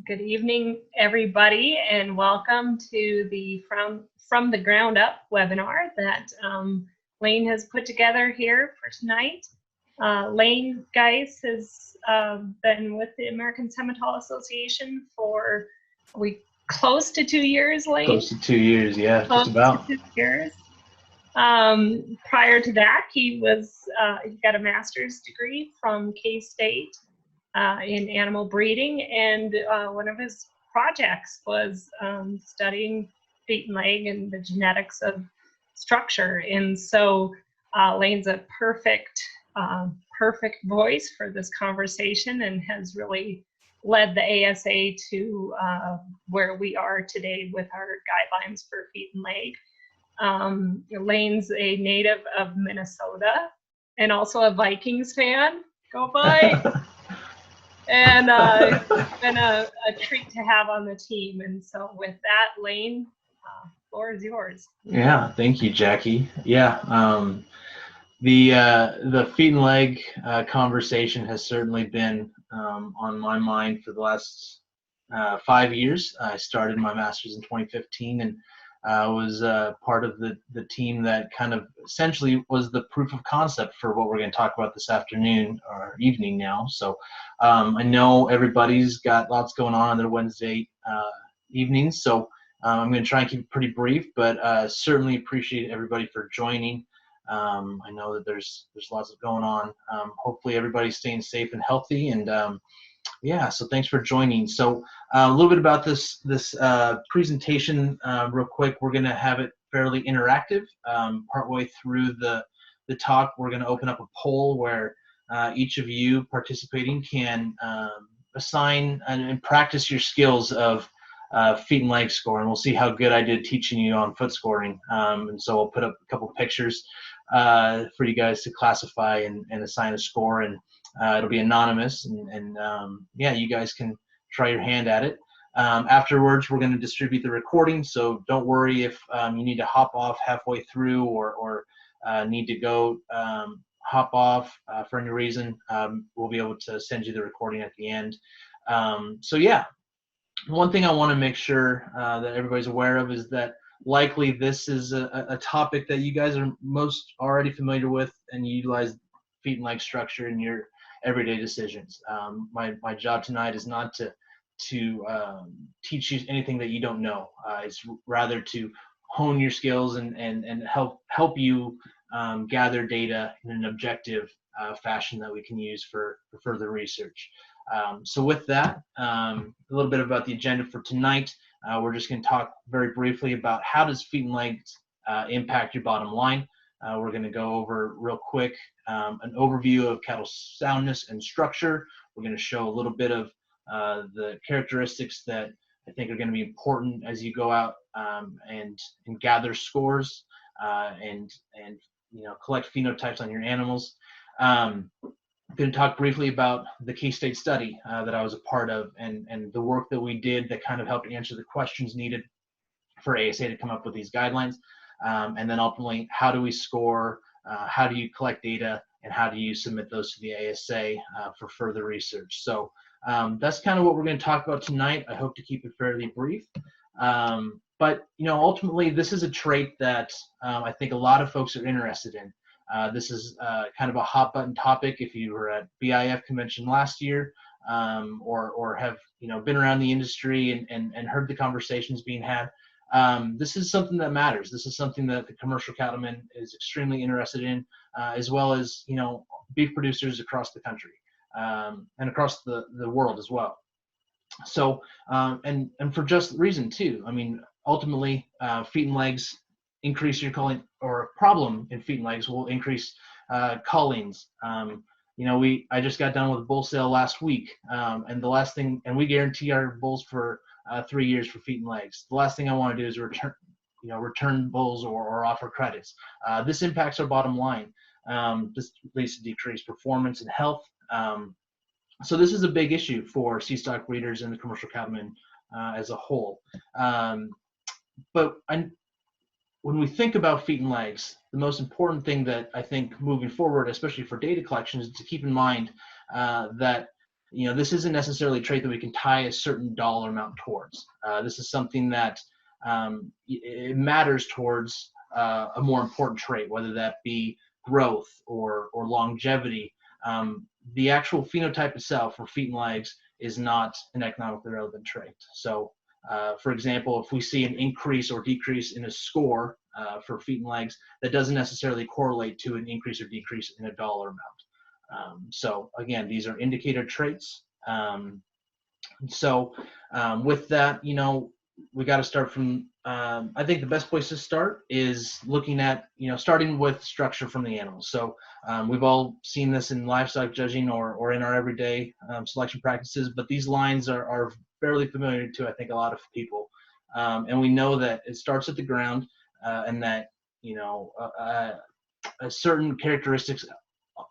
Good evening, everybody, and welcome to the From the Ground Up webinar that Lane has put together here for tonight. Lane Giess has been with the American Simmental Association for close to 2 years, Lane? Close to 2 years, yeah, close just about. to 2 years. Prior to that, he got a master's degree from K-State in animal breeding, and one of his projects was studying feet and leg and the genetics of structure. And so Lane's a perfect voice for this conversation and has really led the ASA to where we are today with our guidelines for feet and leg. Lane's a native of Minnesota and also a Vikings fan. Go by! And it's been a treat to have on the team. And so with that, Lane, floor is yours. Yeah, thank you, Jackie. Yeah, the feet and leg conversation has certainly been on my mind for the last 5 years. I started my master's in 2015 and was part of the team that kind of essentially was the proof of concept for what we're going to talk about this afternoon or evening now. So I know everybody's got lots going on their Wednesday evenings, so I'm going to try and keep it pretty brief, but certainly appreciate everybody for joining. I know that there's lots going on. Hopefully everybody's staying safe and healthy, and yeah, so thanks for joining. So a little bit about this presentation real quick. We're going to have it fairly interactive. Partway through the talk, we're going to open up a poll where each of you participating can assign and practice your skills of feet and leg scoring. We'll see how good I did teaching you on foot scoring. And so I'll put up a couple of pictures for you guys to classify and assign a score, and it'll be anonymous, and yeah, you guys can try your hand at it. Afterwards, we're going to distribute the recording, so don't worry if you need to hop off halfway through or need to go hop off for any reason. We'll be able to send you the recording at the end. So yeah, one thing I want to make sure that everybody's aware of is that likely this is a topic that you guys are most already familiar with, and you utilize feet and leg structure in your everyday decisions. My job tonight is not to teach you anything that you don't know. It's rather to hone your skills and help you gather data in an objective fashion that we can use for further research. So with that, a little bit about the agenda for tonight. We're just going to talk very briefly about how does feet and legs impact your bottom line. We're going to go over real quick an overview of cattle soundness and structure. We're going to show a little bit of the characteristics that I think are going to be important as you go out and gather scores and collect phenotypes on your animals. I'm going to talk briefly about the K-State study that I was a part of and the work that we did that kind of helped answer the questions needed for ASA to come up with these guidelines. And then ultimately, how do we score, how do you collect data, and how do you submit those to the ASA for further research. So that's kind of what we're going to talk about tonight. I hope to keep it fairly brief. But ultimately, this is a trait that I think a lot of folks are interested in. This is kind of a hot button topic if you were at BIF convention last year or have been around the industry and heard the conversations being had. This is something that matters. This is something that the commercial cattleman is extremely interested in, as well as beef producers across the country and across the world as well. So and for just reason too. I mean, ultimately, feet and legs increase your culling, or a problem in feet and legs will increase cullings. I just got done with a bull sale last week, and the last thing, and we guarantee our bulls for 3 years for feet and legs. The last thing I want to do is return bulls or offer credits. This impacts our bottom line. This leads to decreased performance and health. So this is a big issue for C-stock breeders and the commercial cattlemen as a whole. But when we think about feet and legs, the most important thing that I think moving forward, especially for data collection, is to keep in mind that this isn't necessarily a trait that we can tie a certain dollar amount towards. This is something that it matters towards a more important trait, whether that be growth or longevity. The actual phenotype itself for feet and legs is not an economically relevant trait. So, for example, if we see an increase or decrease in a score for feet and legs, that doesn't necessarily correlate to an increase or decrease in a dollar amount. So again, these are indicator traits. With that, we got to start from, I think the best place to start is looking at, starting with structure from the animals. So we've all seen this in livestock judging or in our everyday selection practices, but these lines are fairly familiar to, I think, a lot of people. And we know that it starts at the ground and that, a certain characteristics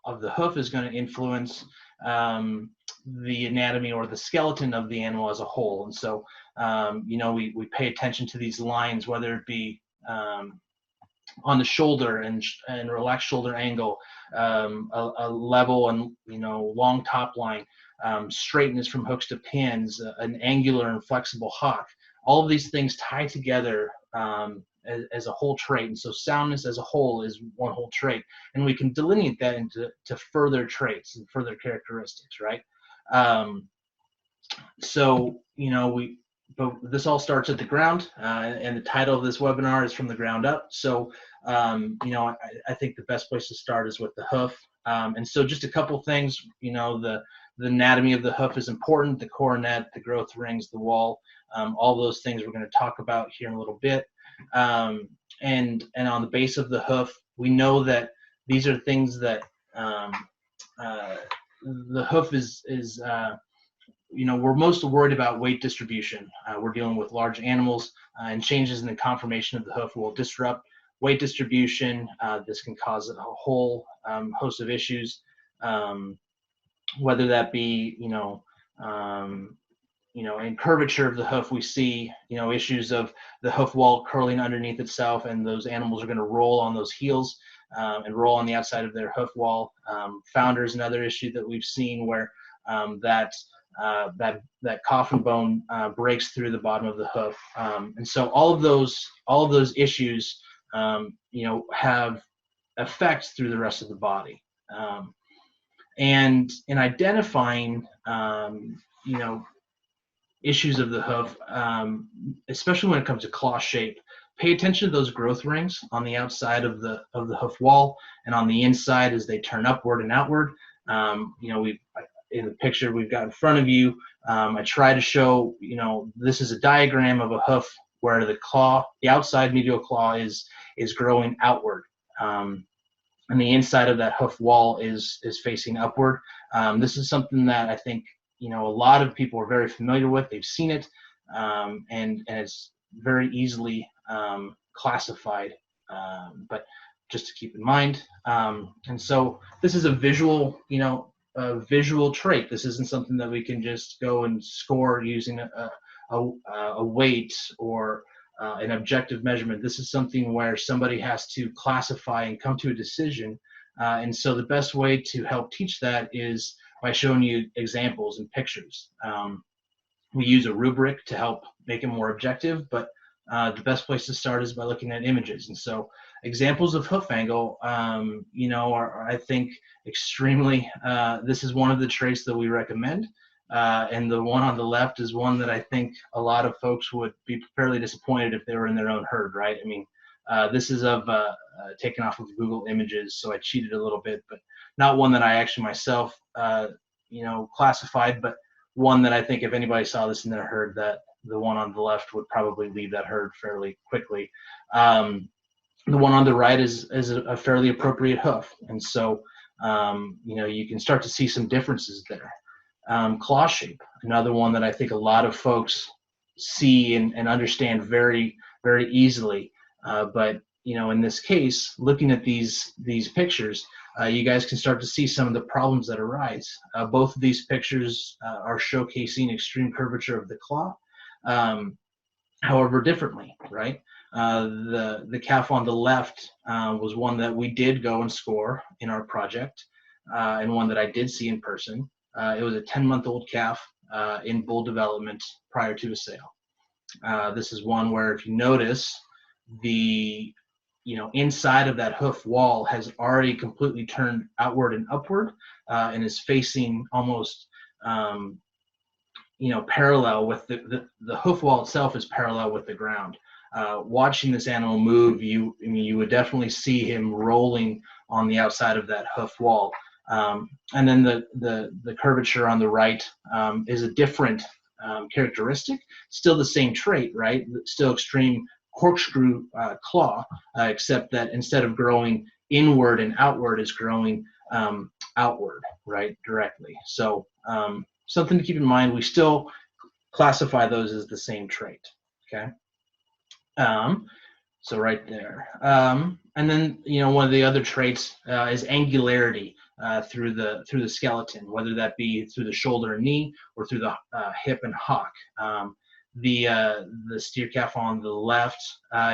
of the hoof is going to influence the anatomy or the skeleton of the animal as a whole. And so, we pay attention to these lines, whether it be on the shoulder and relaxed shoulder angle, a level and, long top line, straightness from hooks to pins, an angular and flexible hock. All of these things tie together as a whole trait. And so soundness as a whole is one whole trait. And we can delineate that into further traits and further characteristics, right? But this all starts at the ground, and the title of this webinar is From the Ground Up. So, I think the best place to start is with the hoof. And so just a couple things, the anatomy of the hoof is important, the coronet, the growth rings, the wall, all those things we're going to talk about here in a little bit. And on the base of the hoof, we know that these are things that the hoof is we're most worried about weight distribution. We're dealing with large animals, and changes in the conformation of the hoof will disrupt weight distribution. This can cause a whole host of issues, whether that be, in curvature of the hoof, we see, issues of the hoof wall curling underneath itself, and those animals are going to roll on those heels and roll on the outside of their hoof wall. Founder is another issue that we've seen where that coffin bone breaks through the bottom of the hoof, and so all of those issues, have effects through the rest of the body. And in identifying, issues of the hoof, especially when it comes to claw shape, pay attention to those growth rings on the outside of the hoof wall and on the inside as they turn upward and outward. In the picture we've got in front of you, I try to show, this is a diagram of a hoof where the outside medial claw is growing outward, and the inside of that hoof wall is facing upward. This is something that I think, a lot of people are very familiar with. They've seen it, and it's very easily classified, but just to keep in mind. And so this is a visual, a visual trait. This isn't something that we can just go and score using a weight or an objective measurement. This is something where somebody has to classify and come to a decision. And so the best way to help teach that is by showing you examples and pictures. We use a rubric to help make it more objective, but the best place to start is by looking at images. And so examples of hoof angle, are, I think, extremely, this is one of the traits that we recommend. And the one on the left is one that I think a lot of folks would be fairly disappointed if they were in their own herd, right? I mean, this is taken off of Google Images, so I cheated a little bit, but not one that I actually myself, classified, but one that I think if anybody saw this in their herd, that the one on the left would probably leave that herd fairly quickly. The one on the right is a fairly appropriate hoof, and so you can start to see some differences there. Claw shape, another one that I think a lot of folks see and understand very, very easily. But in this case, looking at these pictures, you guys can start to see some of the problems that arise. Both of these pictures are showcasing extreme curvature of the claw, however differently, right? The calf on the left was one that we did go and score in our project, and one that I did see in person. It was a 10-month-old calf in bull development prior to a sale. This is one where, if you notice, the inside of that hoof wall has already completely turned outward and upward, and is facing almost parallel with the hoof wall itself is parallel with the ground. Watching this animal move, you would definitely see him rolling on the outside of that hoof wall. And then the curvature on the right is a different characteristic, still the same trait, right? Still extreme corkscrew claw, except that instead of growing inward and outward, is growing outward, right, directly. So something to keep in mind. We still classify those as the same trait. Okay. So right there. And then one of the other traits is angularity through the skeleton, whether that be through the shoulder and knee or through the hip and hock. The steer calf on the left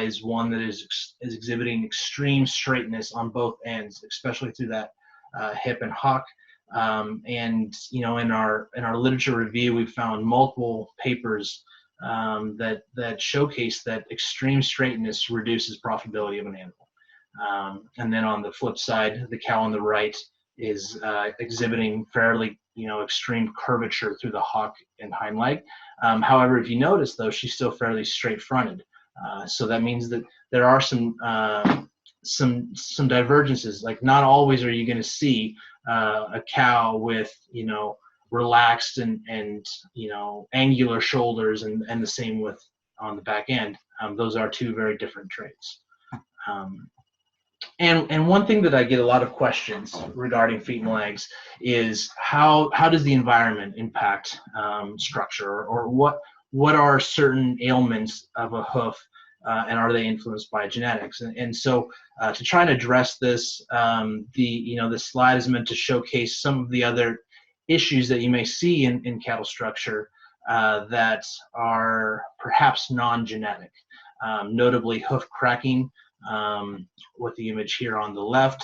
is one that is exhibiting extreme straightness on both ends, especially through that hip and hock. And in our literature review, we've found multiple papers that showcase that extreme straightness reduces profitability of an animal. And then on the flip side, the cow on the right is exhibiting fairly extreme curvature through the hock and hind leg. However, if you notice, though, she's still fairly straight-fronted. So that means that there are some divergences. Like, not always are you going to see a cow with relaxed and angular shoulders, and the same with on the back end. Those are two very different traits. And one thing that I get a lot of questions regarding feet and legs is how does the environment impact structure, or what are certain ailments of a hoof, and are they influenced by genetics? And so to try and address this, the slide is meant to showcase some of the other issues that you may see in cattle structure that are perhaps non-genetic, notably hoof cracking. With the image here on the left,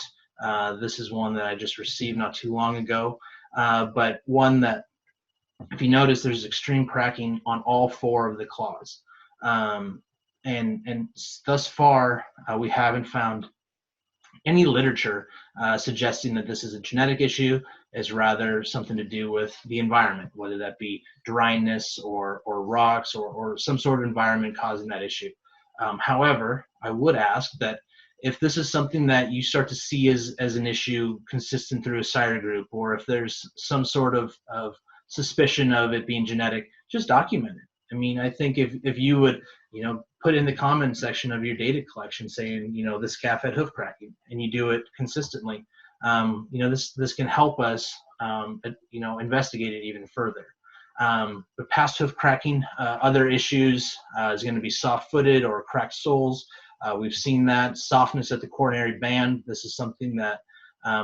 this is one that I just received not too long ago, but one that, if you notice, there's extreme cracking on all four of the claws. And thus far, we haven't found any literature suggesting that this is a genetic issue. Is rather something to do with the environment, whether that be dryness or rocks or some sort of environment causing that issue. However, I would ask that if this is something that you start to see as an issue consistent through a sire group, or if there's some sort of suspicion of it being genetic, just document it. I mean, I think if you would, put in the comment section of your data collection saying, this calf had hoof cracking, and you do it consistently, this can help us, investigate it even further. But past hoof cracking, other issues is going to be soft-footed or cracked soles. We've seen that softness at the coronary band. This is something that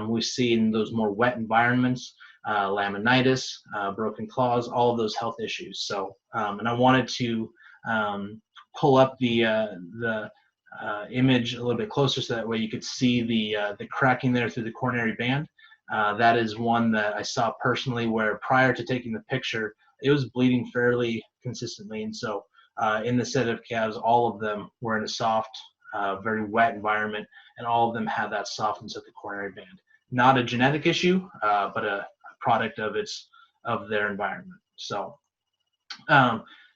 we see in those more wet environments. Laminitis, broken claws, all of those health issues. So, and I wanted to pull up the image a little bit closer, so that way you could see the cracking there through the coronary band. That is one that I saw personally, where prior to taking the picture, it was bleeding fairly consistently. And so in the set of calves, all of them were in a soft, very wet environment, and all of them had that softness at the coronary band. Not a genetic issue, but a product of their environment. So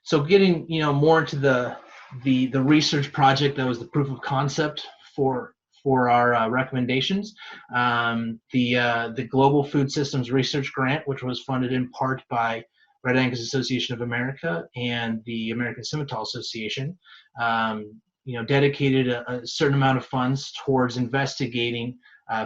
so getting more into the research project that was the proof of concept for our recommendations, the Global Food Systems Research Grant, which was funded in part by Red Angus Association of America and the American Simmental Association, dedicated a certain amount of funds towards investigating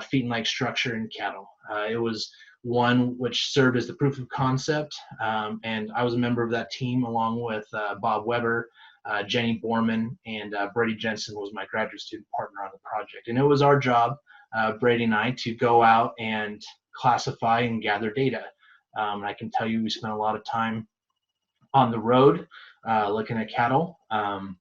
feet and leg structure in cattle. It was one which served as the proof of concept, and I was a member of that team, along with Bob Weber, Jenny Borman, and Brady Jensen was my graduate student partner on the project. And it was our job, Brady and I, to go out and classify and gather data. And I can tell you we spent a lot of time on the road looking at cattle, and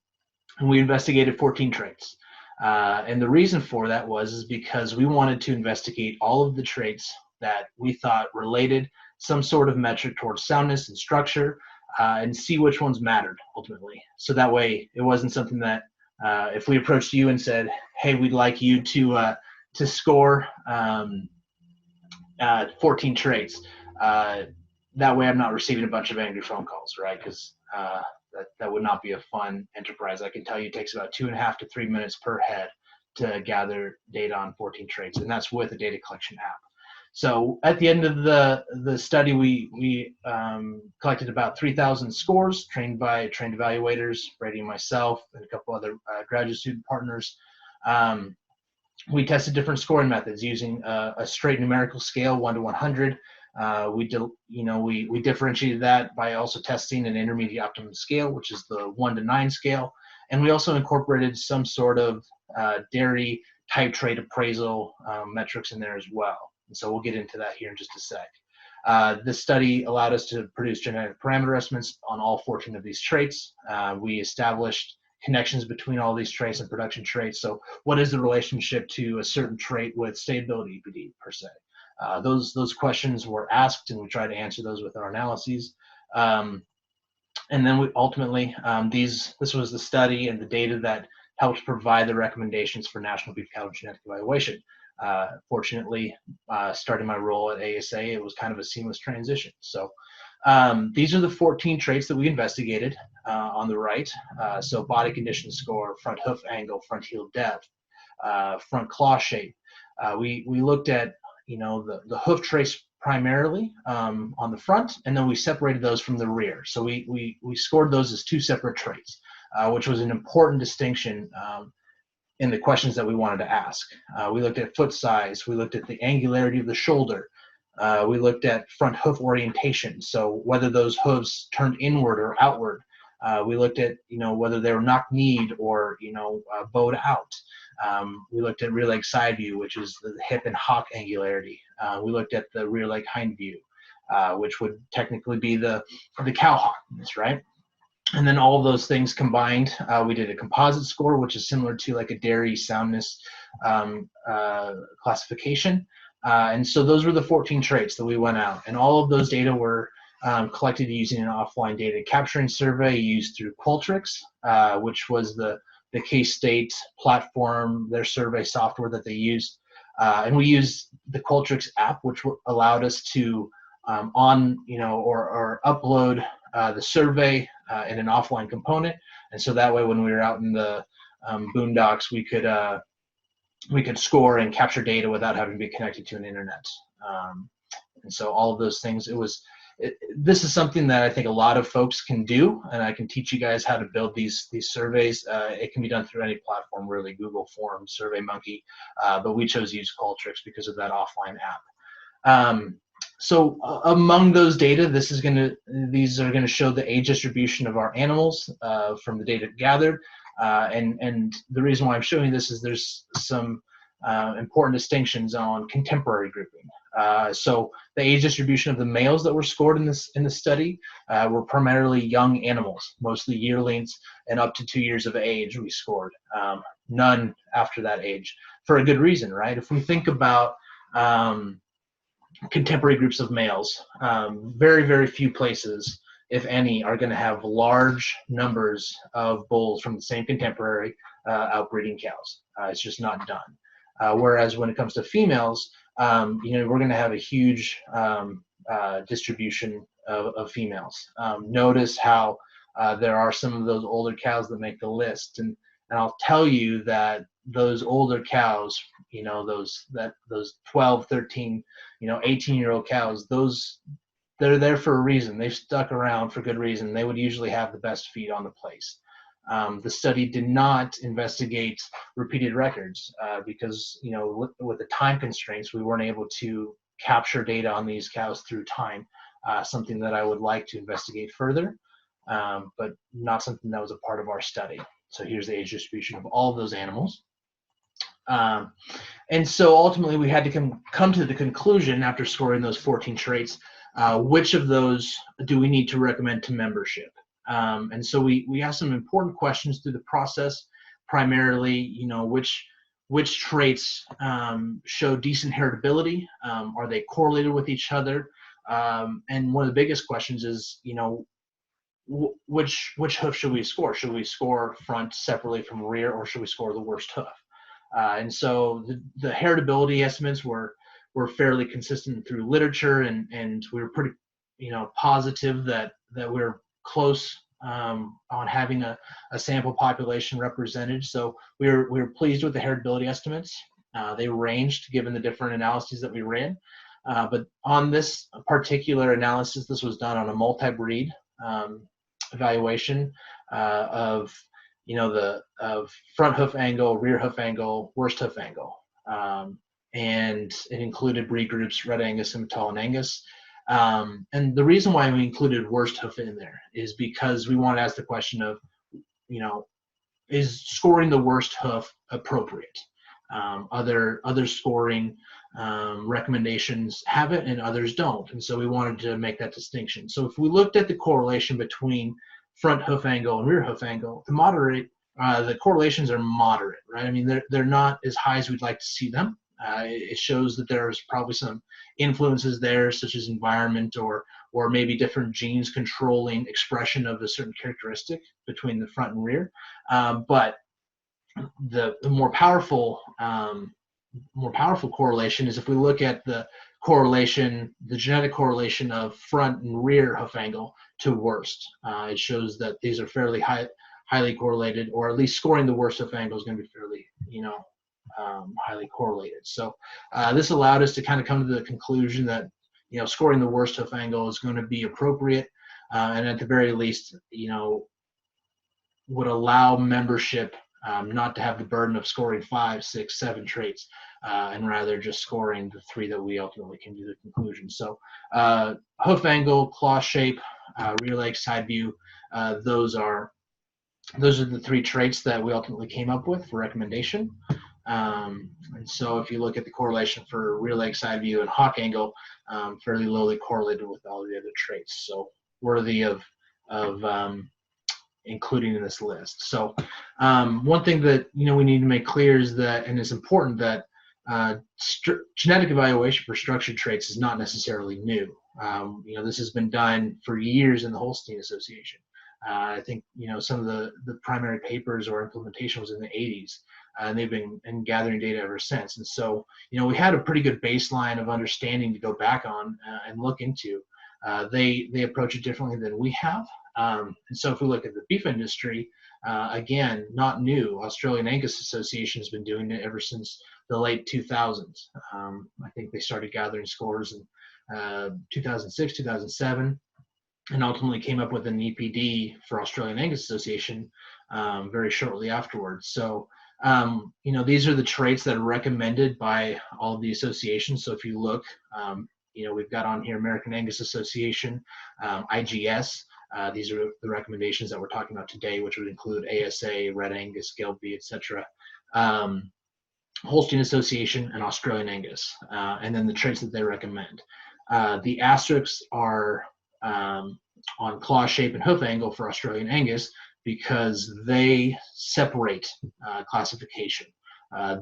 we investigated 14 traits. And the reason for that is because we wanted to investigate all of the traits that we thought related some sort of metric towards soundness and structure, and see which ones mattered ultimately. So that way it wasn't something that if we approached you and said, hey, we'd like you to score 14 traits, that way I'm not receiving a bunch of angry phone calls, right? Because that would not be a fun enterprise. I can tell you it takes about 2.5 to 3 minutes per head to gather data on 14 traits, and that's with a data collection app. So at the end of the study, we collected about 3,000 scores, trained evaluators, Brady and myself, and a couple other graduate student partners. We tested different scoring methods using a straight numerical scale, 1 to 100. We differentiated that by also testing an intermediate optimum scale, which is the 1 to 9 scale, and we also incorporated some sort of dairy type trait appraisal metrics in there as well. And so we'll get into that here in just a sec. This study allowed us to produce genetic parameter estimates on all 14 of these traits. We established connections between all these traits and production traits. So what is the relationship to a certain trait with stability EPD per se? Those questions were asked, and we tried to answer those with our analyses. And then we ultimately, this was the study and the data that helped provide the recommendations for National Beef Cattle Genetic Evaluation. Fortunately, starting my role at ASA, it was kind of a seamless transition. So these are the 14 traits that we investigated on the right. So body condition score, front hoof angle, front heel depth, front claw shape. We looked at the hoof trace primarily on the front, and then we separated those from the rear. So we scored those as 2 separate traits, which was an important distinction in the questions that we wanted to ask. We looked at foot size, we looked at the angularity of the shoulder, we looked at front hoof orientation, so whether those hooves turned inward or outward. We looked at whether they were knock-kneed or bowed out. We looked at rear leg side view, which is the hip and hock angularity. We looked at the rear leg hind view, which would technically be the cow hockness, right? And then all of those things combined, we did a composite score, which is similar to like a dairy soundness classification. And so those were the 14 traits that we went out, and all of those data were collected using an offline data capturing survey used through Qualtrics, which was the K-State platform, their survey software that they used. And we used the Qualtrics app, which allowed us to or upload the survey in an offline component. And so that way, when we were out in the boondocks, we could score and capture data without having to be connected to an internet. And so all of those things, this is something that I think a lot of folks can do, and I can teach you guys how to build these surveys. It can be done through any platform, really, Google Forms, SurveyMonkey, but we chose to use Qualtrics because of that offline app. So among those data, these are gonna show the age distribution of our animals from the data gathered. And the reason why I'm showing this is there's some important distinctions on contemporary grouping. So the age distribution of the males that were scored in the study were primarily young animals, mostly yearlings and up to 2 years of age we scored. None after that age, for a good reason, right? If we think about contemporary groups of males, very, very few places, if any, are going to have large numbers of bulls from the same contemporary outbreeding cows. It's just not done. Whereas when it comes to females, we're going to have a huge distribution of females. Notice how there are some of those older cows that make the list, and I'll tell you that those older cows, those 12, 13, 18-year-old cows, they're there for a reason. They've stuck around for good reason. They would usually have the best feed on the place. The study did not investigate repeated records because, with the time constraints, we weren't able to capture data on these cows through time, something that I would like to investigate further, but not something that was a part of our study. So here's the age distribution of all of those animals. And so ultimately we had to come to the conclusion after scoring those 14 traits, which of those do we need to recommend to membership? And so we asked some important questions through the process, primarily, which traits show decent heritability? Are they correlated with each other? And one of the biggest questions is, which hoof should we score? Should we score front separately from rear, or should we score the worst hoof? And so the heritability estimates were fairly consistent through literature, and we were pretty, positive that we're close on having a sample population represented. So we were pleased with the heritability estimates. They ranged given the different analyses that we ran. But on this particular analysis, this was done on a multi-breed evaluation of of front hoof angle, rear hoof angle, worst hoof angle, and it included breed groups Red Angus, Simmental, and Angus. And the reason why we included worst hoof in there is because we want to ask the question of, is scoring the worst hoof appropriate? Other scoring recommendations have it and others don't, and so we wanted to make that distinction. So if we looked at the correlation between front hoof angle and rear hoof angle, the correlations are moderate, right? I mean, they're not as high as we'd like to see them. It shows that there's probably some influences there, such as environment or maybe different genes controlling expression of a certain characteristic between the front and rear. But the more powerful correlation is if we look at the genetic correlation of front and rear hoof angle to worst. It shows that these are fairly highly correlated, or at least scoring the worst hoof angle is going to be fairly, highly correlated. So this allowed us to kind of come to the conclusion that, scoring the worst hoof angle is going to be appropriate, and at the very least, would allow membership not to have the burden of scoring 5, 6, 7 traits, and rather just scoring the 3 that we ultimately came to the conclusion. So hoof angle, claw shape, rear leg side view, those are the 3 traits that we ultimately came up with for recommendation. And so if you look at the correlation for rear leg side view and hock angle, fairly lowly correlated with all the other traits, so worthy of including in this list. So one thing that we need to make clear is that, and it's important that genetic evaluation for structured traits is not necessarily new. This has been done for years in the Holstein Association. I think some of the primary papers or implementation was in the 80s, and they've been gathering data ever since. And so we had a pretty good baseline of understanding to go back on and look into. They approach it differently than we have. And so if we look at the beef industry, again, not new. Australian Angus Association has been doing it ever since the late 2000s. I think they started gathering scores in 2006, 2007, and ultimately came up with an EPD for Australian Angus Association very shortly afterwards. So, these are the traits that are recommended by all of the associations. So if you look, we've got on here American Angus Association, IGS. These are the recommendations that we're talking about today, which would include ASA, Red Angus, Gelbvieh, etc. Holstein Association, and Australian Angus, and then the traits that they recommend. The asterisks are on claw shape and hoof angle for Australian Angus because they separate classification.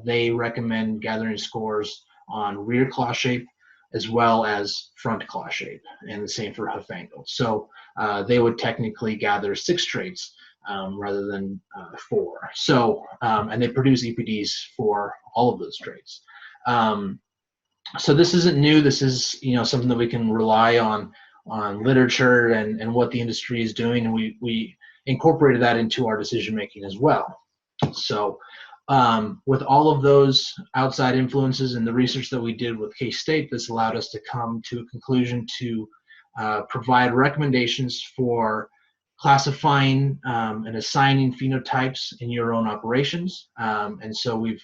They recommend gathering scores on rear claw shape as well as front claw shape, and the same for hoof angle. So they would technically gather 6 traits rather than 4. So, and they produce EPDs for all of those traits. So this isn't new. This is something that we can rely on literature and what the industry is doing, and we incorporated that into our decision making as well. So with all of those outside influences and the research that we did with K-State, this allowed us to come to a conclusion to provide recommendations for classifying and assigning phenotypes in your own operations. And so we've,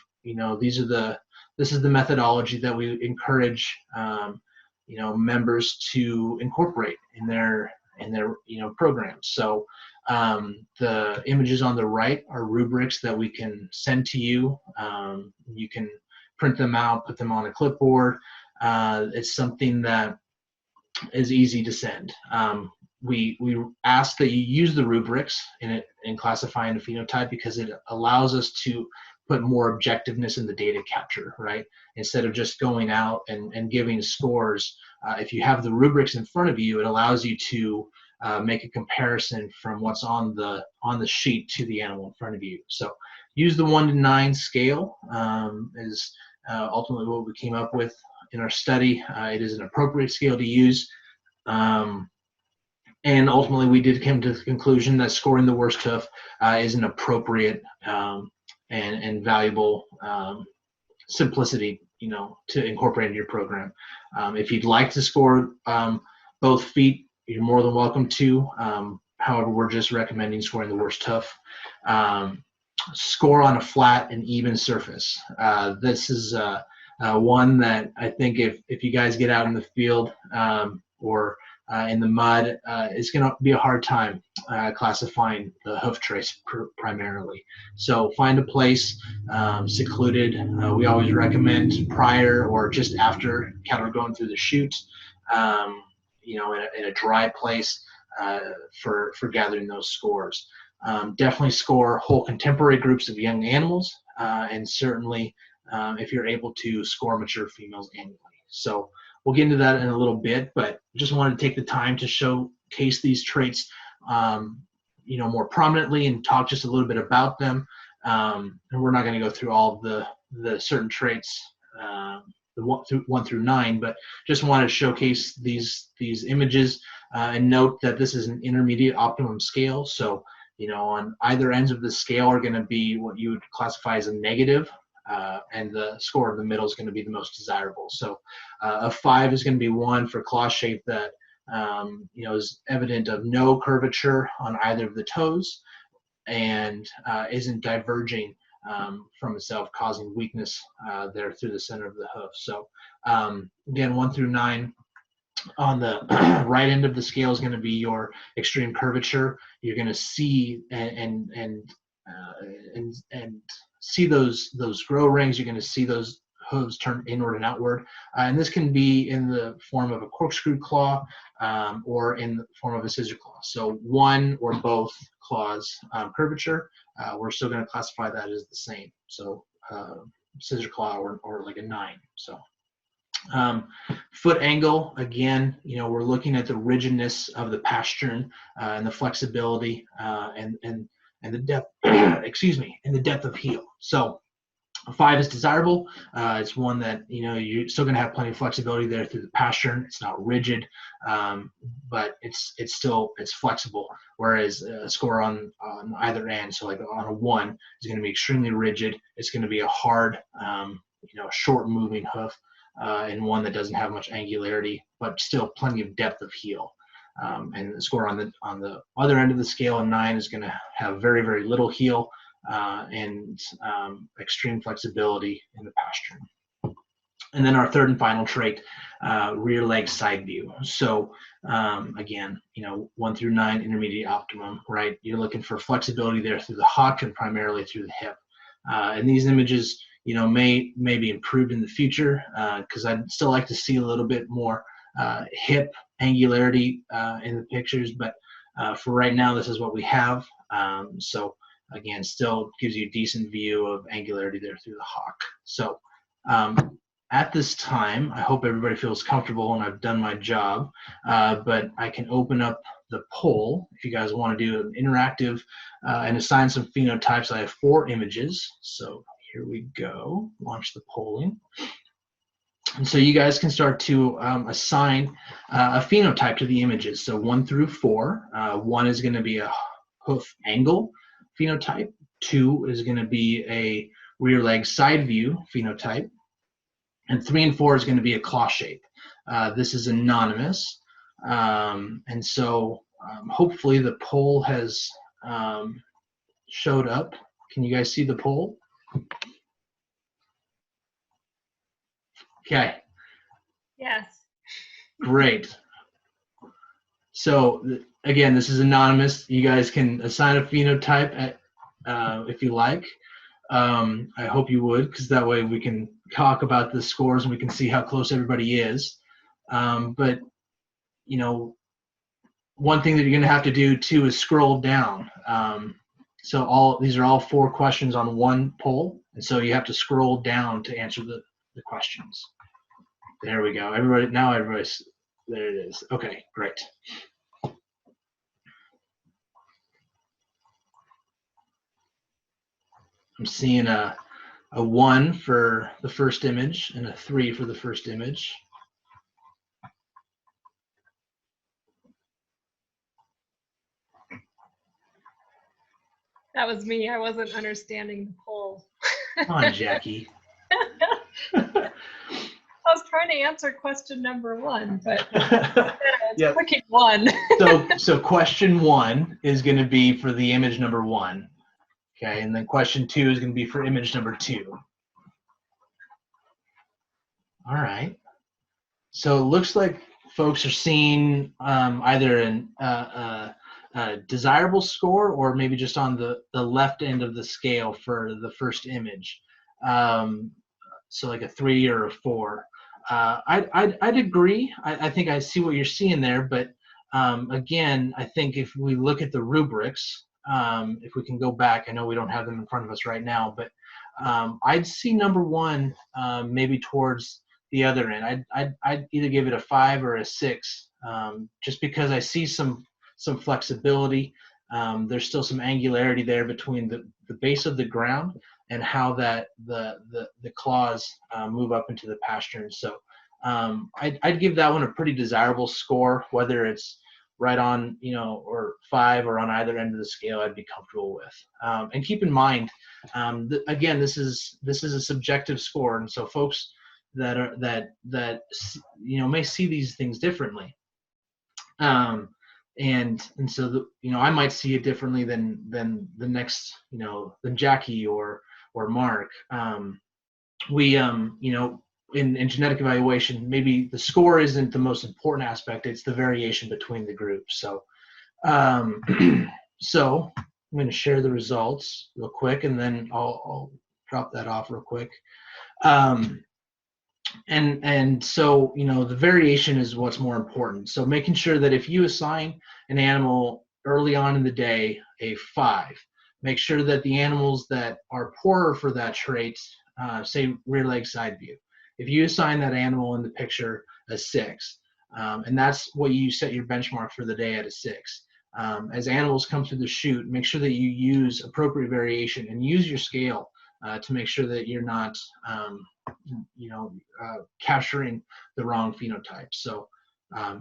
this is the methodology that we encourage members to incorporate in their programs. So the images on the right are rubrics that we can send to you. You can print them out, put them on a clipboard. It's something that is easy to send. We ask that you use the rubrics in classifying a phenotype because it allows us to put more objectiveness in the data capture, right? Instead of just going out and giving scores, if you have the rubrics in front of you, it allows you to make a comparison from what's on the sheet to the animal in front of you. So use the 1 to 9 scale is ultimately what we came up with in our study. It is an appropriate scale to use. And ultimately, we did come to the conclusion that scoring the worst hoof is an appropriate and valuable simplicity, to incorporate in your program. If you'd like to score both feet, you're more than welcome to. However, we're just recommending scoring the worst hoof. Score on a flat and even surface. This is one that I think if you guys get out in the field or in the mud, it's going to be a hard time classifying the hoof trace primarily. So find a place secluded. We always recommend prior or just after cattle are going through the chute, in a dry place for gathering those scores. Definitely score whole contemporary groups of young animals, and certainly if you're able to score mature females annually. So we'll get into that in a little bit, but just wanted to take the time to showcase these traits, more prominently and talk just a little bit about them. And we're not going to go through all of the certain traits, the 1 through 9, but just wanted to showcase these images and note that this is an intermediate optimum scale. So, on either ends of the scale are going to be what you would classify as a negative. And the score in the middle is going to be the most desirable. So a 5 is going to be one for claw shape that is evident of no curvature on either of the toes and isn't diverging from itself, causing weakness there through the center of the hoof. So again, 1 through 9. On the right end of the scale is going to be your extreme curvature. You're going to see and see those grow rings. You're going to see those hooves turn inward and outward, and this can be in the form of a corkscrew claw or in the form of a scissor claw. So one or both claws curvature, we're still going to classify that as the same. So scissor claw or like a 9. So foot angle, again, we're looking at the rigidness of the pastern and the flexibility and the depth, and the depth of heel. So a 5 is desirable. It's one that, you're still going to have plenty of flexibility there through the pastern. It's not rigid, but it's flexible. Whereas a score on either end, so like on a 1, is going to be extremely rigid. It's going to be a hard, short moving hoof, and one that doesn't have much angularity, but still plenty of depth of heel. And the score on the other end of the scale, a 9, is going to have very, very little heel and extreme flexibility in the pastern. And then our third and final trait, rear leg side view. So again, 1 through 9, intermediate optimum, right? You're looking for flexibility there through the hock and primarily through the hip. And these images, may be improved in the future because I'd still like to see a little bit more hip angularity in the pictures, but for right now, this is what we have. So again, still gives you a decent view of angularity there through the hock. So at this time, I hope everybody feels comfortable and I've done my job, but I can open up the poll if you guys want to do an interactive and assign some phenotypes. I have 4 images, so here we go. Launch the polling. And so you guys can start to assign a phenotype to the images. So 1 through 4. 1 is going to be a hoof angle phenotype. 2 is going to be a rear leg side view phenotype. And 3 and 4 is going to be a claw shape. This is anonymous. And so hopefully the poll has showed up. Can you guys see the poll? Okay. Yes. Great. So again, this is anonymous. You guys can assign a phenotype if you like. I hope you would, because that way we can talk about the scores and we can see how close everybody is. But one thing that you're going to have to do too is scroll down. So these are all 4 questions on one poll, and so you have to scroll down to answer the questions. There we go. Everybody's there. It is. Okay, great. I'm seeing a 1 for the first image and a 3 for the first image. That was me. I wasn't understanding the poll. Come on, Jackie. I was trying to answer question number 1, but it's Yep. clicking 1. So question 1 is going to be for the image number 1. Okay, and then question 2 is going to be for image number 2. All right. So it looks like folks are seeing either a desirable score or maybe just on the left end of the scale for the first image. So like a 3 or a 4. I'd agree. I think I see what you're seeing there, but again, I think if we look at the rubrics, if we can go back, I know we don't have them in front of us right now, but I'd see number 1 maybe towards the other end. I'd either give it a 5 or a 6, just because I see some flexibility. There's still some angularity there between the base of the ground and how that the claws move up into the pastern. So I'd give that one a pretty desirable score, whether it's right on, or 5 or on either end of the scale. I'd be comfortable with. And keep in mind, again, this is a subjective score, and so folks that may see these things differently. And so I might see it differently than the next, than Jackie or Mark. In genetic evaluation, maybe the score isn't the most important aspect. It's the variation between the groups. So so I'm going to share the results real quick, and then I'll drop that off real quick. And so, the variation is what's more important. So making sure that if you assign an animal early on in the day a 5, make sure that the animals that are poorer for that trait, say rear leg side view, if you assign that animal in the picture a 6, and that's what you set your benchmark for the day at a 6. As animals come through the chute, make sure that you use appropriate variation and use your scale to make sure that you're not capturing the wrong phenotype. So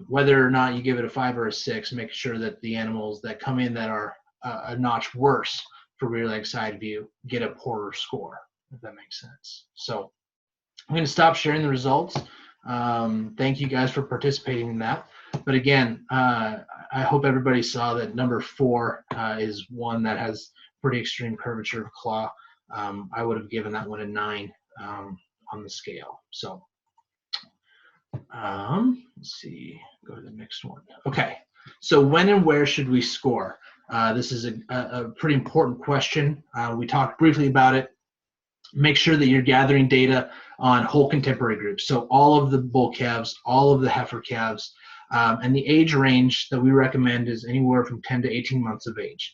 whether or not you give it a 5 or a 6, make sure that the animals that come in that are a notch worse for rear leg side view get a poorer score, if that makes sense. So I'm going to stop sharing the results. Thank you guys for participating in that. But again, I hope everybody saw that number 4 is one that has pretty extreme curvature of claw. I would have given that one a 9 on the scale. So let's see, go to the next one. Okay, so when and where should we score? This is a pretty important question. We talked briefly about it. Make sure that you're gathering data on whole contemporary groups. So all of the bull calves, all of the heifer calves, and the age range that we recommend is anywhere from 10 to 18 months of age.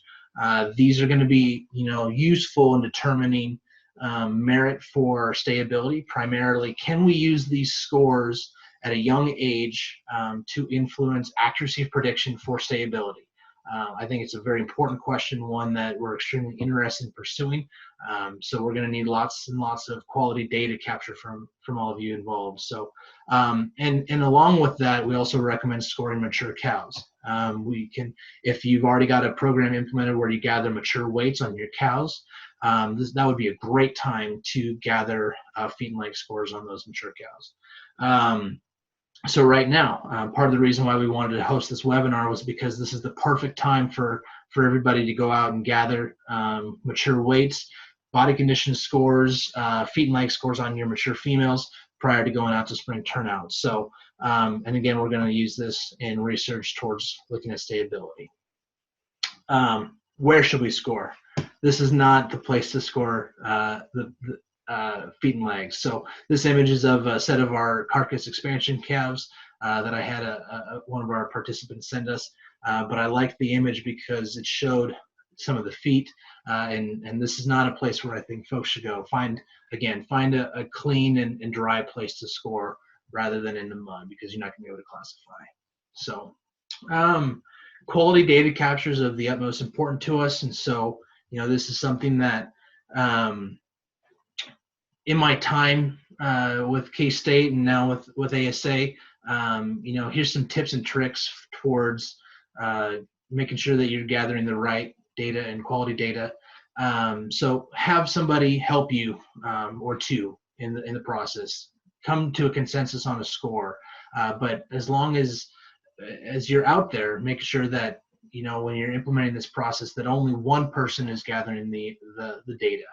These are going to be, useful in determining merit for stayability. Primarily, can we use these scores at a young age to influence accuracy of prediction for stayability? I think it's a very important question, one that we're extremely interested in pursuing. So we're going to need lots and lots of quality data capture from all of you involved. So and along with that, we also recommend scoring mature cows. We can, if you've already got a program implemented where you gather mature weights on your cows, that would be a great time to gather feet and leg scores on those mature cows. So right now, part of the reason why we wanted to host this webinar was because this is the perfect time for everybody to go out and gather mature weights, body condition scores, feet and leg scores on your mature females prior to going out to spring turnout. So, and again, we're going to use this in research towards looking at stayability. Where should we score? This is not the place to score feet and legs. So this image is of a set of our carcass expansion calves that I had one of our participants send us. But I liked the image because it showed some of the feet, and this is not a place where I think folks should go. Find a clean and dry place to score rather than in the mud, because you're not going to be able to classify. So quality data capture is of the utmost importance to us, and so this is something that in my time with K-State and now with ASA, here's some tips and tricks towards making sure that you're gathering the right data and quality data. So have somebody help you or two in the process. Come to a consensus on a score, but as long as you're out there, make sure that when you're implementing this process, that only one person is gathering the data.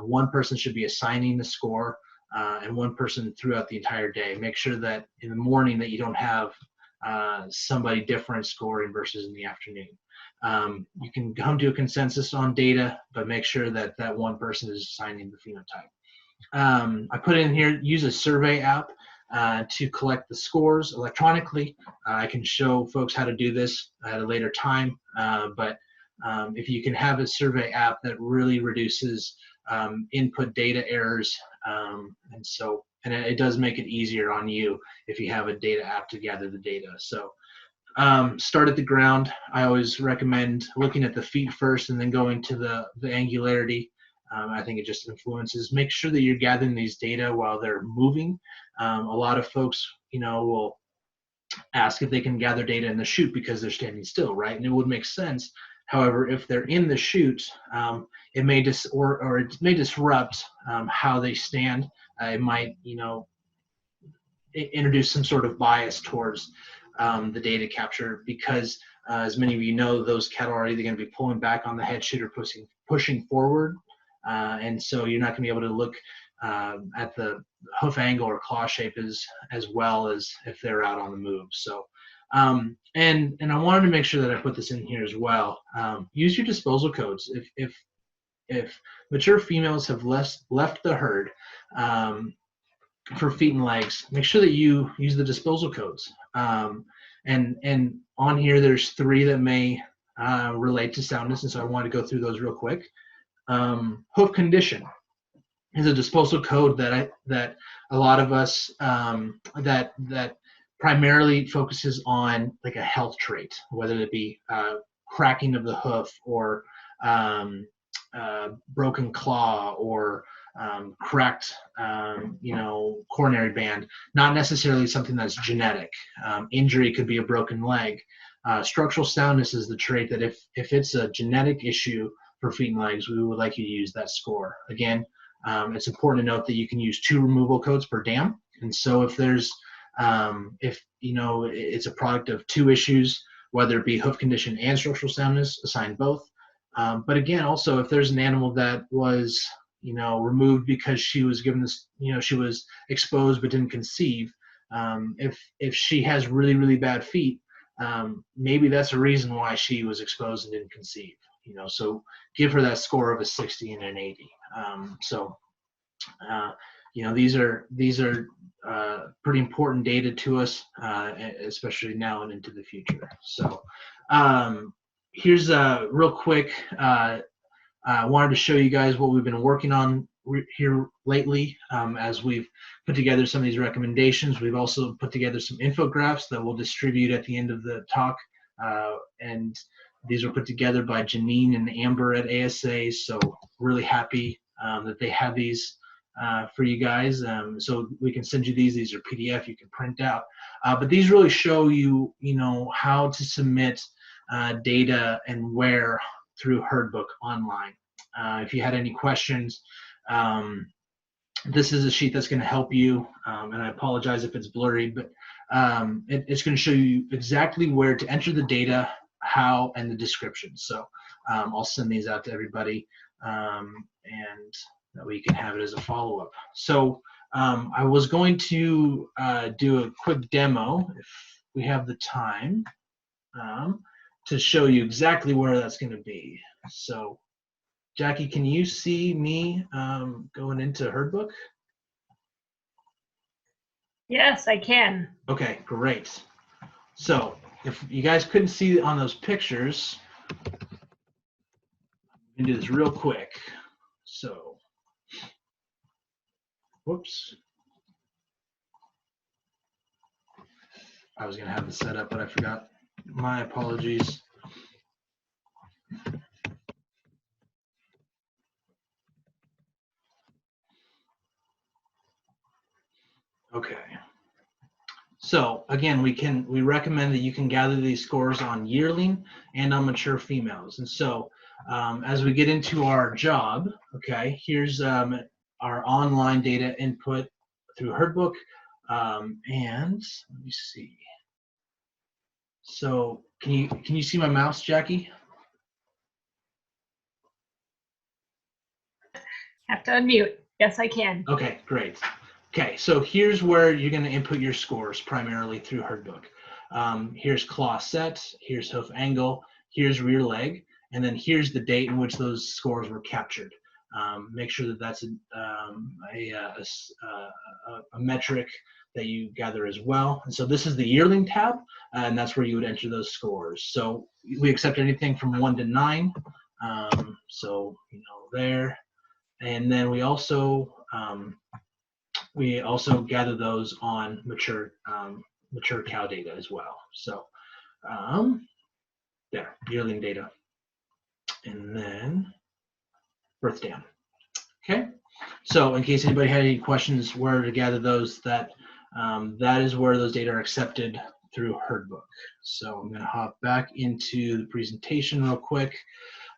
One person should be assigning the score, and one person throughout the entire day. Make sure that in the morning that you don't have somebody different scoring versus in the afternoon. You can come to a consensus on data, but make sure that one person is assigning the phenotype. I put in here, use a survey app to collect the scores electronically. I can show folks how to do this at a later time, but if you can have a survey app, that really reduces input data errors, and it does make it easier on you if you have a data app to gather the data. So start at the ground. I always recommend looking at the feet first and then going to the angularity. I think it just influences. Make sure that you're gathering these data while they're moving. A lot of folks, will ask if they can gather data in the chute because they're standing still, right? And it would make sense. However, if they're in the chute, it may it may disrupt how they stand. It might, introduce some sort of bias towards the data capture, because as many of you know, those cattle are either going to be pulling back on the head chute or pushing forward, and so you're not going to be able to look at the hoof angle or claw shape as well as if they're out on the move. So and I wanted to make sure that I put this in here as well. Use your disposal codes. If mature females have left the herd for feet and legs, make sure that you use the disposal codes. And on here, there's 3 that may relate to soundness, and so I want to go through those real quick. Hoof condition is a disposal code that a lot of us that primarily focuses on like a health trait, whether it be cracking of the hoof or broken claw or cracked coronary band. Not necessarily something that's genetic. Injury could be a broken leg. Structural soundness is the trait that if it's a genetic issue for feet and legs, we would like you to use that score. Again, it's important to note that you can use 2 removal codes per dam, and so if there's it's a product of 2 issues, whether it be hoof condition and structural soundness, assign both. But again, also if there's an animal that was removed because she was given this, she was exposed but didn't conceive, if she has really, really bad feet, maybe that's a reason why she was exposed and didn't conceive. So give her that score of a 60 and an 80. These are pretty important data to us, especially now and into the future. So here's a real quick. I wanted to show you guys what we've been working on here lately as we've put together some of these recommendations. We've also put together some infographics that we'll distribute at the end of the talk, and these were put together by Janine and Amber at ASA, so really happy that they have these for you guys. So we can send you these. These are PDF you can print out. But these really show you, how to submit data and where through HerdBook online. If you had any questions, this is a sheet that's going to help you, and I apologize if it's blurry, but it's going to show you exactly where to enter the data, how, and the description. So I'll send these out to everybody, and that way you can have it as a follow-up. So I was going to do a quick demo, if we have the time, to show you exactly where that's going to be. So Jackie, can you see me going into HerdBook? Yes, I can. Okay, great. So if you guys couldn't see on those pictures, I'm gonna do this real quick. So, whoops. I was gonna have this set up, but I forgot. My apologies. Okay. So again, we recommend that you can gather these scores on yearling and on mature females. And so as we get into our job, okay, here's our online data input through HerdBook. And let me see. So can you see my mouse, Jackie? Have to unmute. Yes, I can. Okay, great. Okay, so here's where you're going to input your scores primarily through HerdBook. Here's claw set, here's hoof angle, here's rear leg, and then here's the date in which those scores were captured. Make sure that that's a metric that you gather as well. And so this is the yearling tab, and that's where you would enter those scores. So we accept anything from 1 to 9. So there, and then we also gather those on mature cow data as well. So there, yearling data, and then birth dam. Okay, so in case anybody had any questions where to gather those, that is where those data are accepted through HerdBook. So I'm going to hop back into the presentation real quick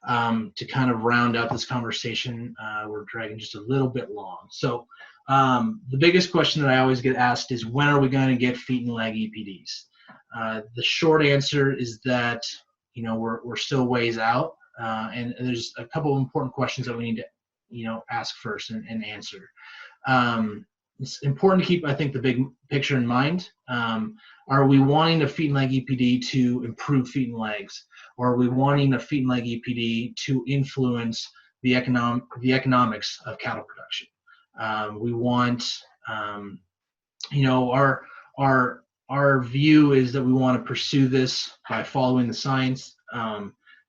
to kind of round out this conversation. We're dragging just a little bit long. So the biggest question that I always get asked is, when are we going to get feet and leg EPDs? The short answer is that we're still ways out, and there's a couple of important questions that we need to ask first and answer. It's important to keep, I think, the big picture in mind. Are we wanting a feet and leg EPD to improve feet and legs, or are we wanting a feet and leg EPD to influence the economics of cattle production? We want, our view is that we want to pursue this by following the science.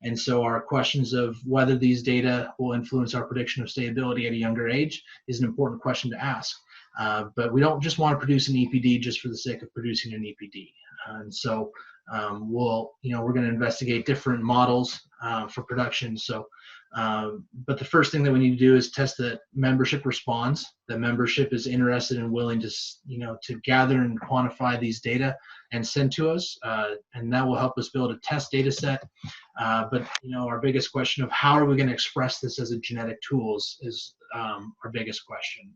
And so our questions of whether these data will influence our prediction of stability at a younger age is an important question to ask. But we don't just want to produce an EPD just for the sake of producing an EPD. And so we're going to investigate different models for production. So, but the first thing that we need to do is test that membership responds, that membership is interested and willing to, to gather and quantify these data and send to us. And that will help us build a test data set. But, our biggest question of how are we going to express this as a genetic tool is our biggest question.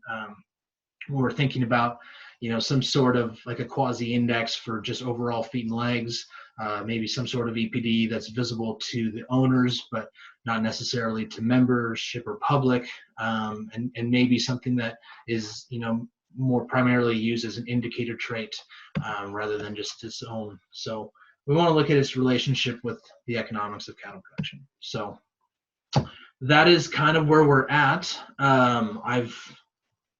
We're thinking about, some sort of like a quasi-index for just overall feet and legs, maybe some sort of EPD that's visible to the owners, but not necessarily to membership or public, and maybe something that is, more primarily used as an indicator trait rather than just its own. So we want to look at its relationship with the economics of cattle production. So that is kind of where we're at. I've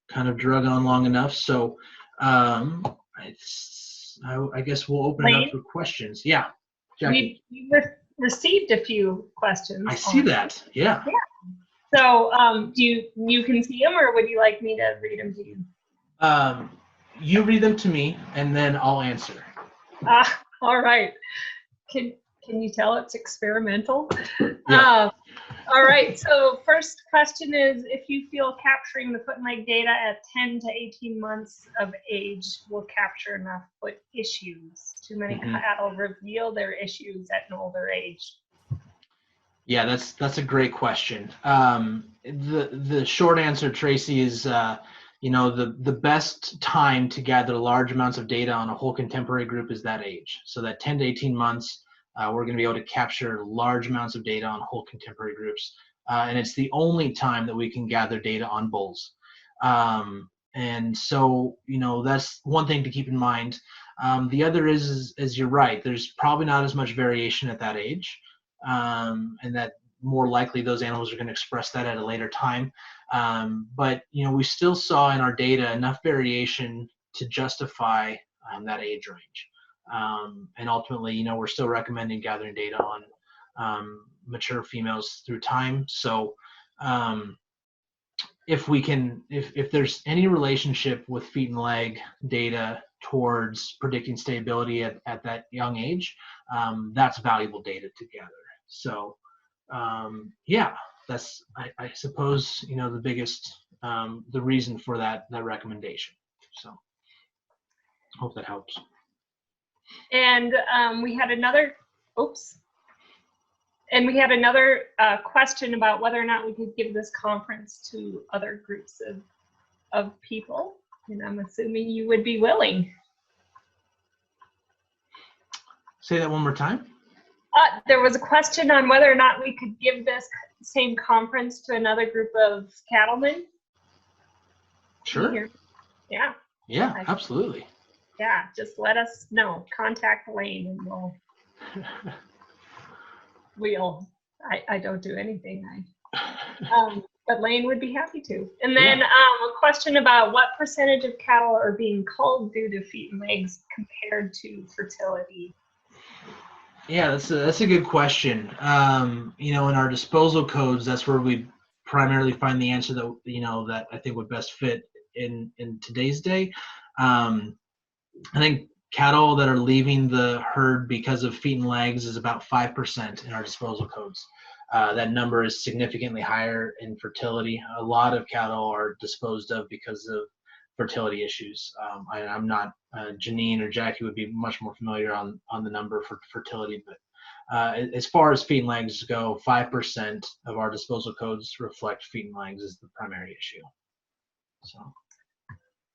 kind of drug on long enough, so I guess we'll open it up for questions. Yeah, Jackie. We received a few questions. I see that. Yeah. So you can see them, or would you like me to read them to you? You read them to me, and then I'll answer. All right. Can you tell it's experimental? Yeah. All right, so first question is, if you feel capturing the foot and leg data at 10 to 18 months of age will capture enough foot issues? Too many cattle reveal their issues at an older age. Yeah, that's a great question. The short answer, Tracy, is the best time to gather large amounts of data on a whole contemporary group is that age. So that 10 to 18 months, we're going to be able to capture large amounts of data on whole contemporary groups. And it's the only time that we can gather data on bulls. And so, that's one thing to keep in mind. The other is you're right, there's probably not as much variation at that age. And that more likely those animals are going to express that at a later time. But, we still saw in our data enough variation to justify that age range. And ultimately, we're still recommending gathering data mature females through time. So if there's any relationship with feet and leg data towards predicting stability at that young age, that's valuable data together. So yeah, that's I suppose the biggest the reason for that recommendation. So hope that helps. And we had another question about whether or not we could give this conference to other groups of people, and I'm assuming you would be willing. Say that one more time. There was a question on whether or not we could give this same conference to another group of cattlemen. Sure. Yeah. Yeah, absolutely. Yeah, just let us know. Contact Lane and I don't do anything. But Lane would be happy to. And then a question about what percentage of cattle are being culled due to feet and legs compared to fertility. Yeah, that's a good question. In our disposal codes, that's where we primarily find the answer that that I think would best fit in today's day. I think cattle that are leaving the herd because of feet and legs is about 5% in our disposal codes. That number is significantly higher in fertility. A lot of cattle are disposed of because of fertility issues. I'm not, Janine or Jackie would be much more familiar on the number for fertility, but as far as feet and legs go, 5% of our disposal codes reflect feet and legs as the primary issue. So.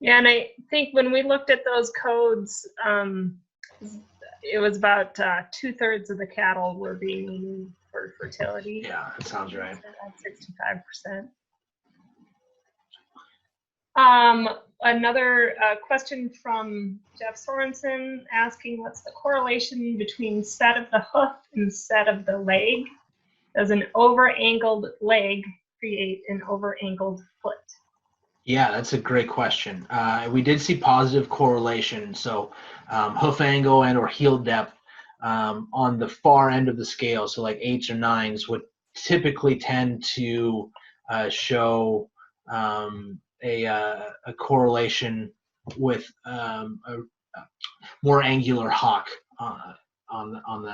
Yeah, and I think when we looked at those codes, it was about 2/3 of the cattle were being removed for fertility. Yeah, that sounds right. 65%. Another question from Jeff Sorensen asking, what's the correlation between set of the hoof and set of the leg? Does an over-angled leg create an over-angled foot? Yeah, that's a great question. We did see positive correlation. So hoof angle and or heel depth on the far end of the scale, so like 8s or 9s, would typically tend to show a correlation with a more angular hock on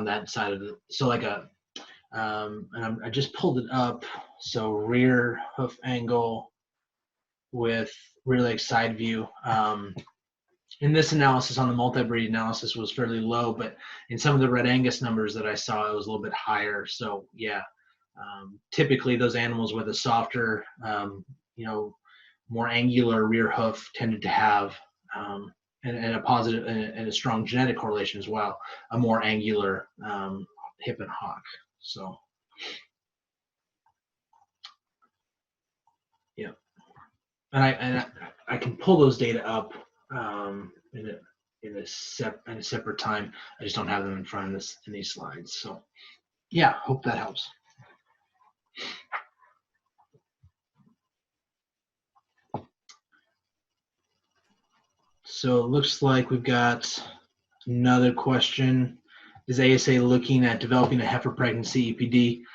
that side of it. So like and I just pulled it up. So rear hoof angle with rear leg side view. In this analysis, on the multi-breed analysis, was fairly low, but in some of the Red Angus numbers that I saw, it was a little bit higher. So yeah, typically those animals with a softer, more angular rear hoof tended to have, and a positive and a strong genetic correlation as well, a more angular hip and hock. So yeah. And I can pull those data up in a separate time. I just don't have them in front of this in these slides. So yeah, hope that helps. So it looks like we've got another question. Is ASA looking at developing a heifer pregnancy EPD?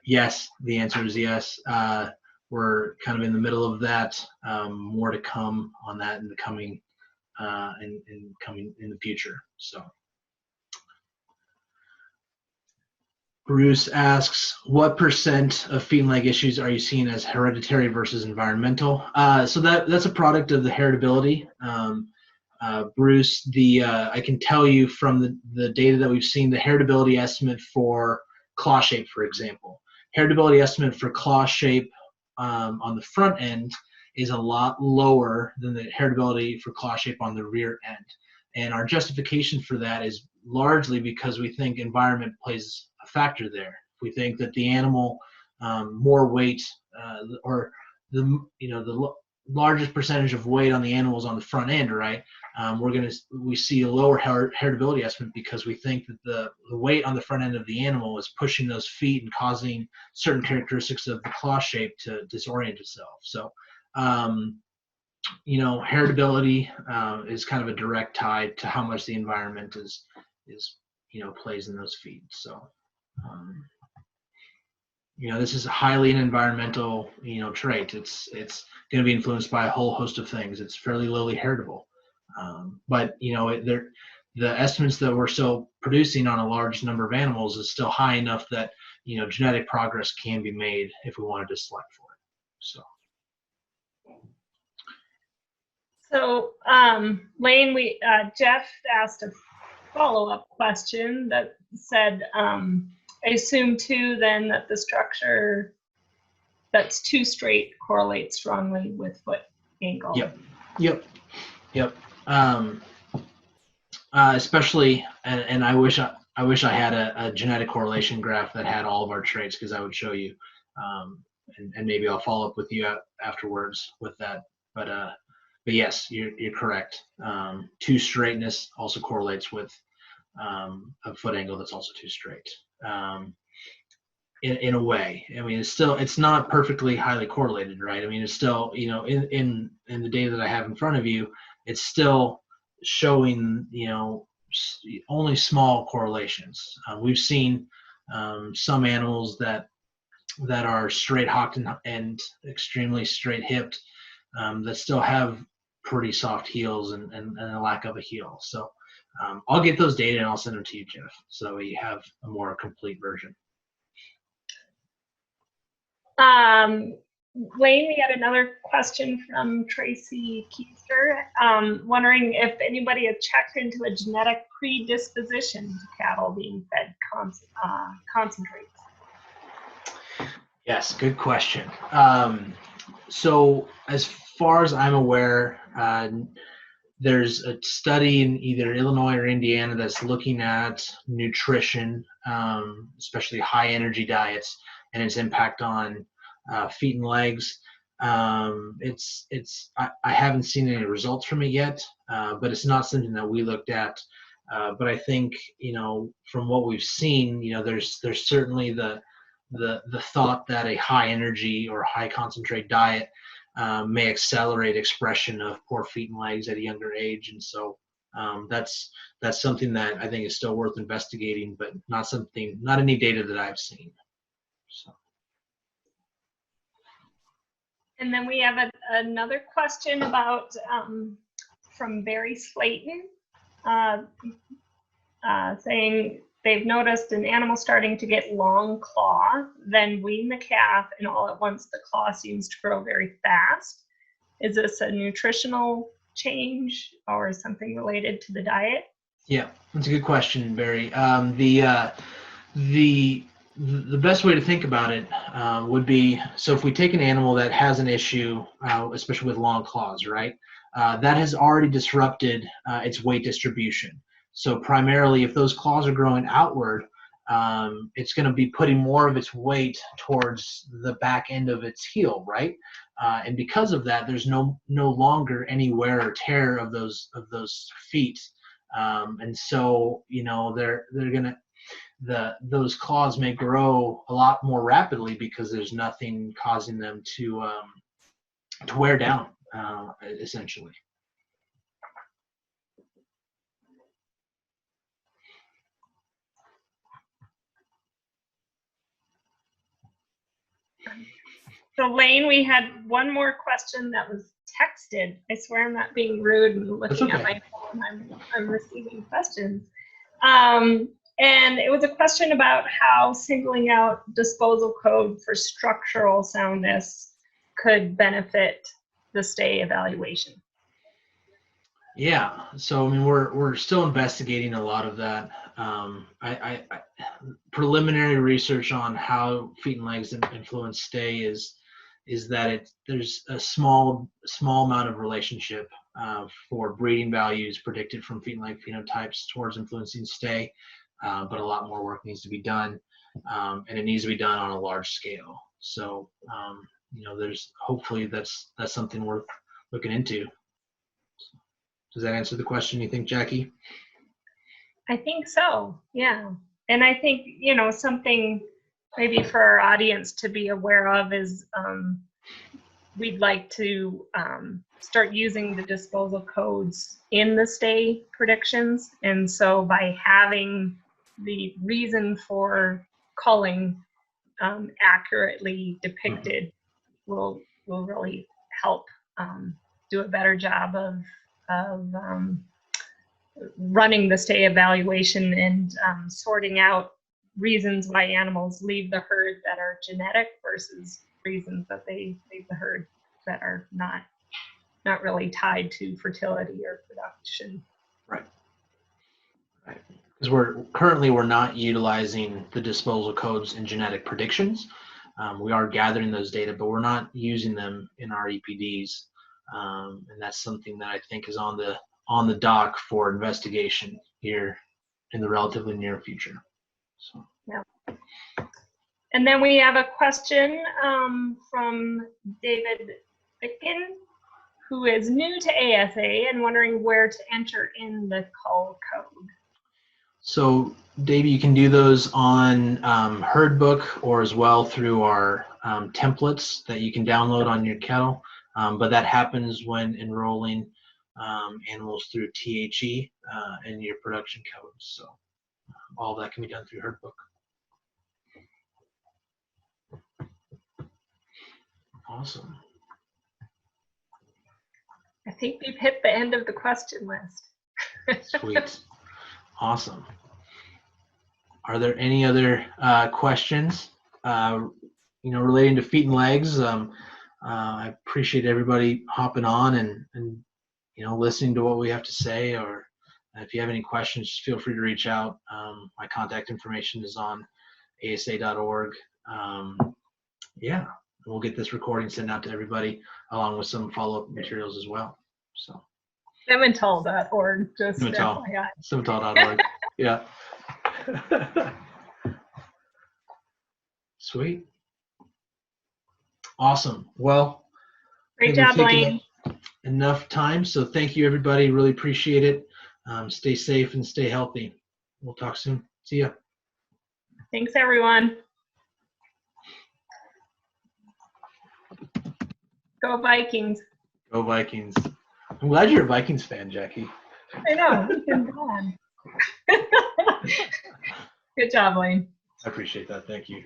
Yes, the answer is yes. We're kind of in the middle of that. More to come on that in the coming in the future. So Bruce asks, what % of feet and leg issues are you seeing as hereditary versus environmental? So that's a product of the heritability. Bruce, I can tell you from the data that we've seen, the heritability estimate for claw shape, for example. Heritability estimate for claw shape on the front end is a lot lower than the heritability for claw shape on the rear end. And our justification for that is largely because we think environment plays a factor there. We think that the animal more weight or the largest percentage of weight on the animals on the front end, right? We see a lower heritability estimate because we think that the weight on the front end of the animal is pushing those feet and causing certain characteristics of the claw shape to disorient itself. So, heritability is kind of a direct tie to how much the environment is plays in those feet. So, this is highly an environmental, trait. It's going to be influenced by a whole host of things. It's fairly lowly heritable. But, the estimates that we're still producing on a large number of animals is still high enough that, genetic progress can be made if we wanted to select for it. So, Lane, Jeff asked a follow-up question that said, I assume too then that the structure that's too straight correlates strongly with foot angle. Yep. Especially, and I wish I had a genetic correlation graph that had all of our traits, because I would show you, and maybe I'll follow up with you afterwards with that. But yes, you're correct. Too straightness also correlates with a foot angle that's also too straight. In a way, I mean, it's not perfectly highly correlated, right? I mean, it's still, in the data that I have in front of you, it's still showing, only small correlations. We've seen some animals that are straight hocked and extremely straight hipped, that still have pretty soft heels and a lack of a heel. So I'll get those data and I'll send them to you, Jeff, so you have a more complete version. Lane, we had another question from Tracy Keister, wondering if anybody had checked into a genetic predisposition to cattle being fed concentrates. Yes, good question. So as far as I'm aware, there's a study in either Illinois or Indiana that's looking at nutrition, especially high energy diets, and its impact on feet and legs. I haven't seen any results from it yet, but it's not something that we looked at. But I think, from what we've seen, there's certainly the thought that a high energy or high concentrate diet may accelerate expression of poor feet and legs at a younger age. And so that's something that I think is still worth investigating, but not any data that I've seen. So. And then we have another question about from Barry Slayton, saying they've noticed an animal starting to get long claw, then wean the calf, and all at once the claw seems to grow very fast. Is this a nutritional change or something related to the diet? Yeah, that's a good question, Barry. The best way to think about it would be, so if we take an animal that has an issue, especially with long claws, right, that has already disrupted its weight distribution. So primarily, if those claws are growing outward, it's going to be putting more of its weight towards the back end of its heel, right? And because of that, there's no longer any wear or tear of those feet, and so those claws may grow a lot more rapidly because there's nothing causing them to wear down, essentially. So Lane, we had one more question that was texted. I swear I'm not being rude and looking at my phone. I'm receiving questions. And it was a question about how singling out disposal code for structural soundness could benefit the stay evaluation. Yeah, so I mean, we're still investigating a lot of that. Preliminary research on how feet and legs influence stay is that there's a small amount of relationship for breeding values predicted from feet and leg phenotypes towards influencing stay, but a lot more work needs to be done, and it needs to be done on a large scale. So there's hopefully that's something worth looking into. Does that answer the question, you think, Jackie? I think so, yeah. And I think, something maybe for our audience to be aware of is we'd like to start using the disposal codes in the stay predictions. And so by having the reason for culling accurately depicted will really help do a better job of running the stay evaluation and sorting out reasons why animals leave the herd that are genetic versus reasons that they leave the herd that are not really tied to fertility or production. Right. Right. Because we're not utilizing the disposal codes in genetic predictions. We are gathering those data, but we're not using them in our EPDs, and that's something that I think is on the dock for investigation here in the relatively near future. So. Yeah. And then we have a question from David Bicken, who is new to ASA and wondering where to enter in the cull code. So, Dave, you can do those on HerdBook or as well through our templates that you can download on your kettle. But that happens when enrolling animals through THE and your production codes. So all that can be done through HerdBook. Awesome. I think we've hit the end of the question list. Sweet. Awesome. Are there any other questions, relating to feet and legs? I appreciate everybody hopping on and listening to what we have to say. Or if you have any questions, just feel free to reach out. My contact information is on asa.org. Yeah, we'll get this recording sent out to everybody along with some follow-up materials as well. So. Simmental.org, just FYI. Simmental.org. Yeah. Sweet. Awesome. Well, great job, Blaine. Enough time. So thank you, everybody. Really appreciate it. Stay safe and stay healthy. We'll talk soon. See ya. Thanks, everyone. Go Vikings. Go Vikings. I'm glad you're a Vikings fan, Jackie. I know. We've been gone. Good job, Wayne. I appreciate that. Thank you.